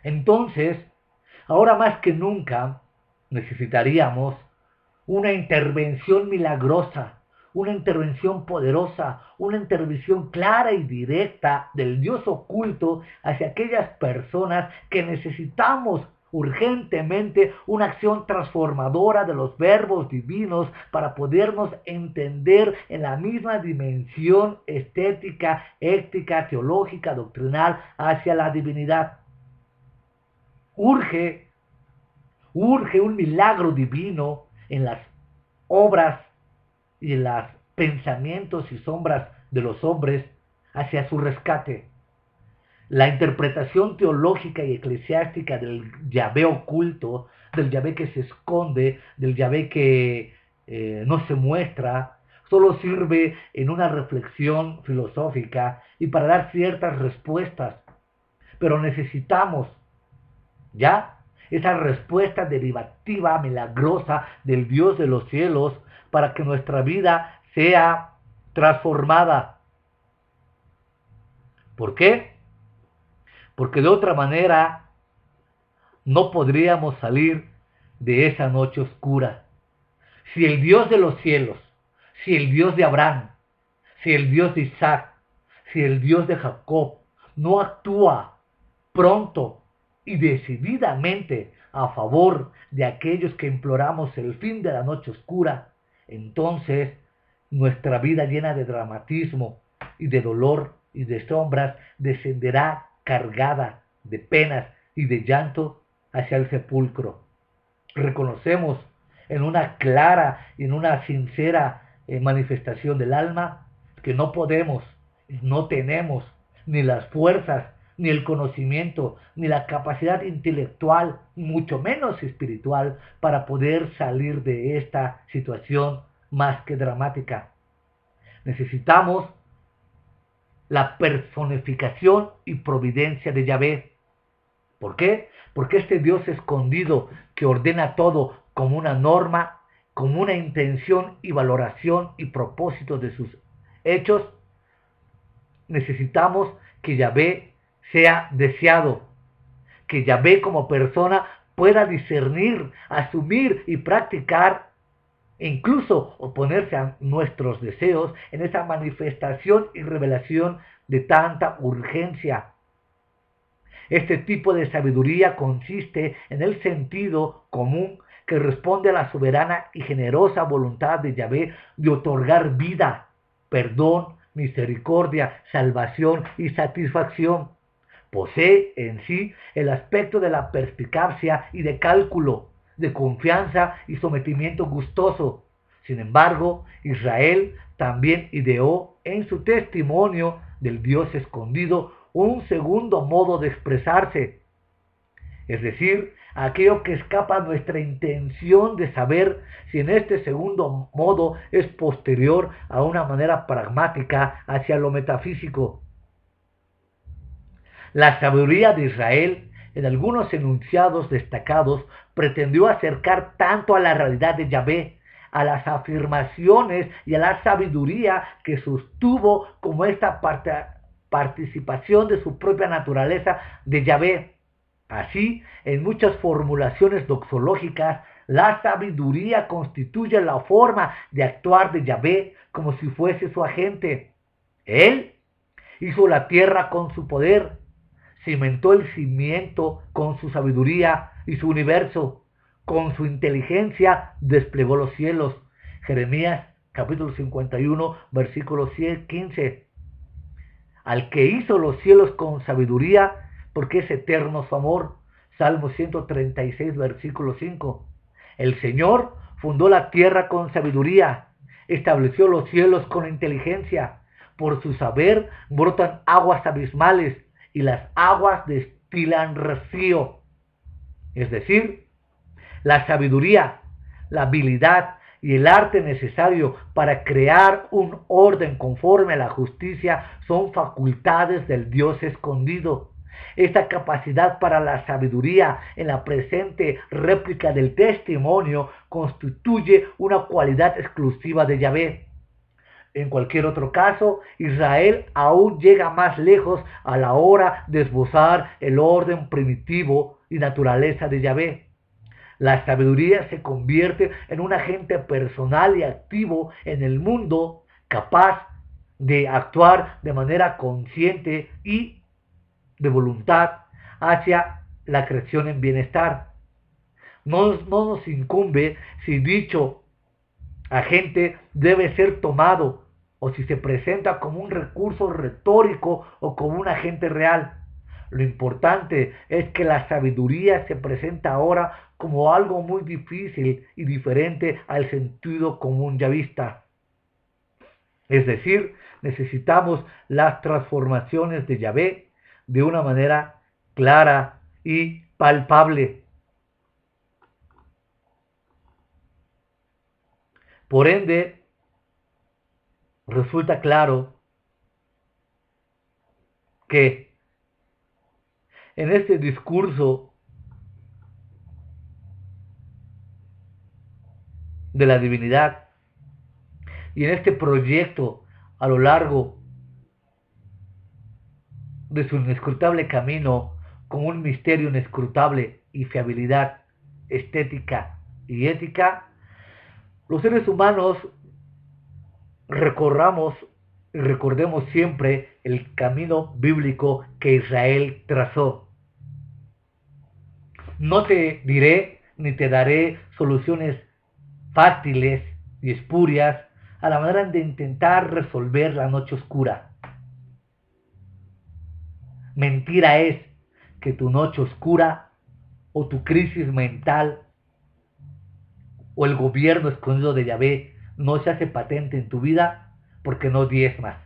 Entonces, ahora más que nunca necesitaríamos una intervención milagrosa, una intervención poderosa, una intervención clara y directa del Dios oculto hacia aquellas personas que necesitamos urgentemente una acción transformadora de los verbos divinos para podernos entender en la misma dimensión estética, ética, teológica, doctrinal hacia la divinidad. Urge un milagro divino en las obras y en los pensamientos y sombras de los hombres hacia su rescate. La interpretación teológica y eclesiástica del Yahvé oculto, del Yahvé que se esconde, del Yahvé que no se muestra, solo sirve en una reflexión filosófica y para dar ciertas respuestas. Pero necesitamos ya esa respuesta derivativa, milagrosa del Dios de los cielos para que nuestra vida sea transformada. ¿Por qué? Porque de otra manera no podríamos salir de esa noche oscura. Si el Dios de los cielos, si el Dios de Abraham, si el Dios de Isaac, si el Dios de Jacob no actúa pronto y decididamente a favor de aquellos que imploramos el fin de la noche oscura, entonces nuestra vida llena de dramatismo y de dolor y de sombras descenderá cargada de penas y de llanto hacia el sepulcro. Reconocemos en una clara y en una sincera manifestación del alma que no podemos, no tenemos ni las fuerzas, ni el conocimiento, ni la capacidad intelectual, mucho menos espiritual, para poder salir de esta situación más que dramática. Necesitamos la personificación y providencia de Yahvé. ¿Por qué? Porque este Dios escondido que ordena todo como una norma, como una intención y valoración y propósito de sus hechos, necesitamos que Yahvé sea deseado, que Yahvé como persona pueda discernir, asumir y practicar, e incluso oponerse a nuestros deseos en esa manifestación y revelación de tanta urgencia. Este tipo de sabiduría consiste en el sentido común que responde a la soberana y generosa voluntad de Yahvé de otorgar vida, perdón, misericordia, salvación y satisfacción. Posee en sí el aspecto de la perspicacia y de cálculo, de confianza y sometimiento gustoso. Sin embargo, Israel también ideó en su testimonio del Dios escondido un segundo modo de expresarse, es decir, aquello que escapa a nuestra intención de saber si en este segundo modo es posterior a una manera pragmática hacia lo metafísico. La sabiduría de Israel, en algunos enunciados destacados, pretendió acercar tanto a la realidad de Yahvé, a las afirmaciones y a la sabiduría que sostuvo como esta participación de su propia naturaleza de Yahvé. Así, en muchas formulaciones doxológicas, la sabiduría constituye la forma de actuar de Yahvé como si fuese su agente. Él hizo la tierra con su poder, cimentó el cimiento con su sabiduría y su universo, con su inteligencia desplegó los cielos. Jeremías capítulo 51, versículo 15. Al que hizo los cielos con sabiduría, porque es eterno su amor. Salmo 136, versículo 5. El Señor fundó la tierra con sabiduría, estableció los cielos con inteligencia. Por su saber brotan aguas abismales y las aguas destilan rocío. Es decir, la sabiduría, la habilidad y el arte necesario para crear un orden conforme a la justicia son facultades del Dios escondido. Esta capacidad para la sabiduría en la presente réplica del testimonio constituye una cualidad exclusiva de Yahvé. En cualquier otro caso, Israel aún llega más lejos a la hora de esbozar el orden primitivo y naturaleza de Yahvé. La sabiduría se convierte en un agente personal y activo en el mundo, capaz de actuar de manera consciente y de voluntad hacia la creación en bienestar. No nos incumbe si dicho agente debe ser tomado o si se presenta como un recurso retórico o como un agente real. Lo importante es que la sabiduría se presenta ahora como algo muy difícil y diferente al sentido común ya vista. Es decir, necesitamos las transformaciones de Yahvé de una manera clara y palpable. Por ende, resulta claro que en este discurso de la divinidad Y en este proyecto, a lo largo de su inescrutable camino, con un misterio inescrutable y fiabilidad estética y ética, los seres humanos recorramos y recordemos siempre el camino bíblico que Israel trazó. No te diré ni te daré soluciones fáciles y espurias a la manera de intentar resolver la noche oscura. Mentira es que tu noche oscura o tu crisis mental o el gobierno escondido de Yahvé no se hace patente en tu vida porque no diezmas,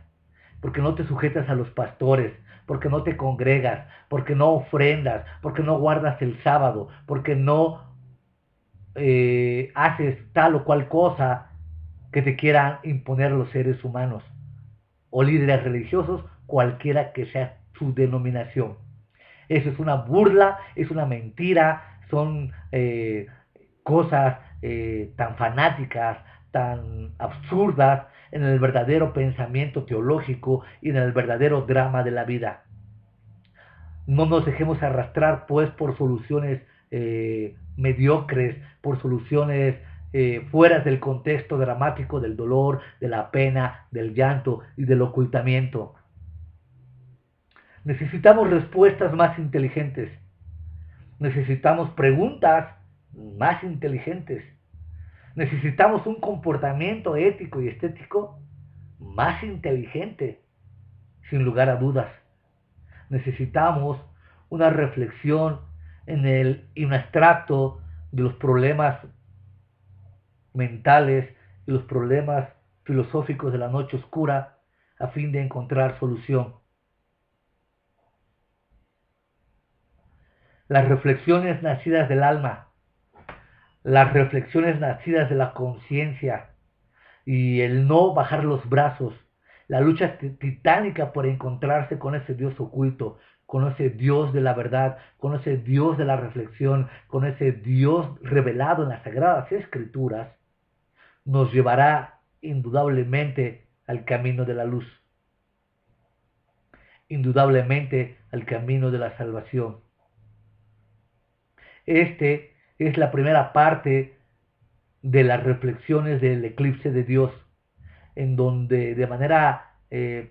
porque no te sujetas a los pastores, porque no te congregas, porque no ofrendas, porque no guardas el sábado, porque no haces tal o cual cosa que te quieran imponer los seres humanos o líderes religiosos, cualquiera que sea su denominación. Eso es una burla, es una mentira, son cosas tan fanáticas, tan absurdas en el verdadero pensamiento teológico y en el verdadero drama de la vida. No nos dejemos arrastrar pues por soluciones mediocres, por soluciones fuera del contexto dramático del dolor, de la pena, del llanto y del ocultamiento. Necesitamos respuestas más inteligentes. Necesitamos preguntas más inteligentes. Necesitamos un comportamiento ético y estético más inteligente, sin lugar a dudas. Necesitamos una reflexión en el abstracto de los problemas mentales y los problemas filosóficos de la noche oscura a fin de encontrar solución. Las reflexiones nacidas del alma, las reflexiones nacidas de la conciencia y el no bajar los brazos, la lucha titánica por encontrarse con ese Dios oculto, con ese Dios de la verdad, con ese Dios de la reflexión, con ese Dios revelado en las Sagradas Escrituras, nos llevará indudablemente al camino de la luz, indudablemente al camino de la salvación. Este es la primera parte de las reflexiones del eclipse de Dios, en donde de manera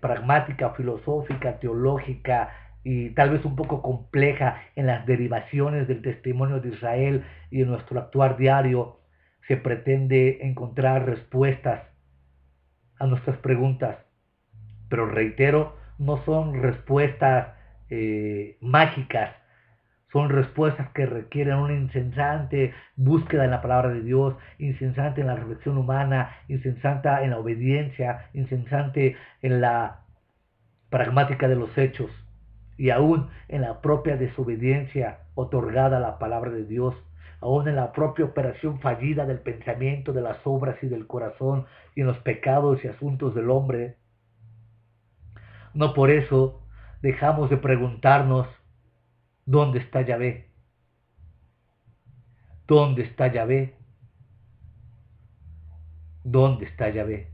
pragmática, filosófica, teológica y tal vez un poco compleja en las derivaciones del testimonio de Israel y en nuestro actuar diario, se pretende encontrar respuestas a nuestras preguntas. Pero reitero, no son respuestas mágicas, son respuestas que requieren una incesante búsqueda en la palabra de Dios, incesante en la reflexión humana, incesante en la obediencia, incesante en la pragmática de los hechos y aún en la propia desobediencia otorgada a la palabra de Dios, aún en la propia operación fallida del pensamiento, de las obras y del corazón y en los pecados y asuntos del hombre. No por eso dejamos de preguntarnos: ¿dónde está Yahvé? ¿Dónde está Yahvé? ¿Dónde está Yahvé?